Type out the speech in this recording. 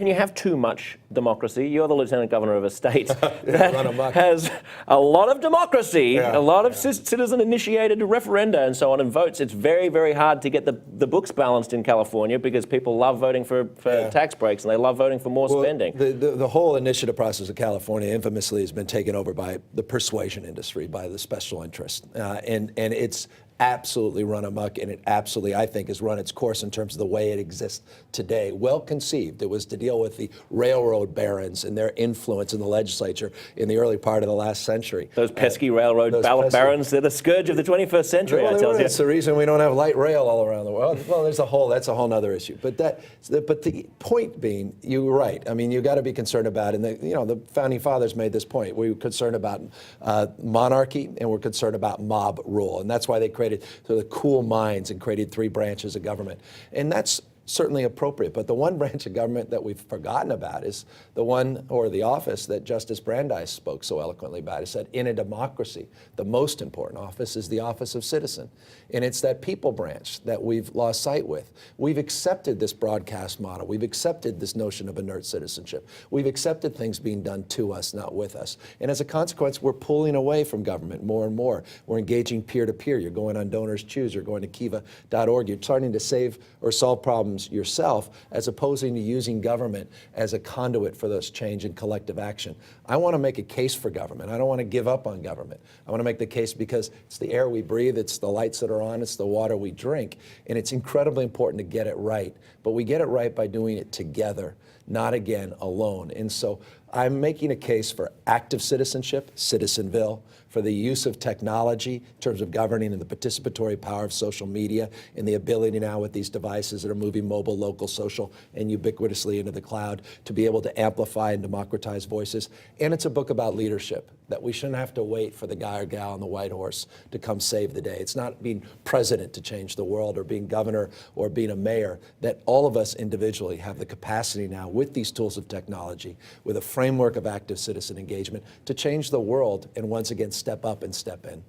Can you have too much democracy? You're the lieutenant governor of a state that has a lot of democracy, a lot of citizen-initiated referenda and so on, and votes. It's very, very hard to get the books balanced in California because people love voting for tax breaks and they love voting for more spending. The whole initiative process of California infamously has been taken over by the persuasion industry, by the special interest, and it's absolutely run amok, and it absolutely, I think, has run its course in terms of the way it exists today. Well conceived. It was to deal with the railroad barons and their influence in the legislature in the early part of the last century. Those pesky railroad barons, they're the scourge of the 21st century, I tell you. That's the reason we don't have light rail all around the world. Well, that's a whole other issue. But the point being, you're right. I mean, you got to be concerned about, and the founding fathers made this point. We were concerned about monarchy, and we're concerned about mob rule, and that's why they created the cool minds and created 3 branches of government. And that's certainly appropriate, but the one branch of government that we've forgotten about is the one, or the office, that Justice Brandeis spoke so eloquently about. He said, in a democracy, the most important office is the office of citizen. And it's that people branch that we've lost sight with. We've accepted this broadcast model. We've accepted this notion of inert citizenship. We've accepted things being done to us, not with us. And as a consequence, we're pulling away from government more and more. We're engaging peer-to-peer. You're going on Donors Choose. You're going to kiva.org. You're starting to save or solve problems yourself, as opposed to using government as a conduit for this change in collective action. I want to make a case for government. I don't want to give up on government. I want to make the case because it's the air we breathe, it's the lights that are on, it's the water we drink, and it's incredibly important to get it right. But we get it right by doing it together, not again alone. And so I'm making a case for active citizenship, Citizenville, for the use of technology in terms of governing and the participatory power of social media and the ability now with these devices that are moving mobile, local, social, and ubiquitously into the cloud to be able to amplify and democratize voices. And it's a book about leadership, that we shouldn't have to wait for the guy or gal on the white horse to come save the day. It's not being president to change the world or being governor or being a mayor, that all of us individually have the capacity now with these tools of technology, with a framework of active citizen engagement, to change the world and once again step up and step in.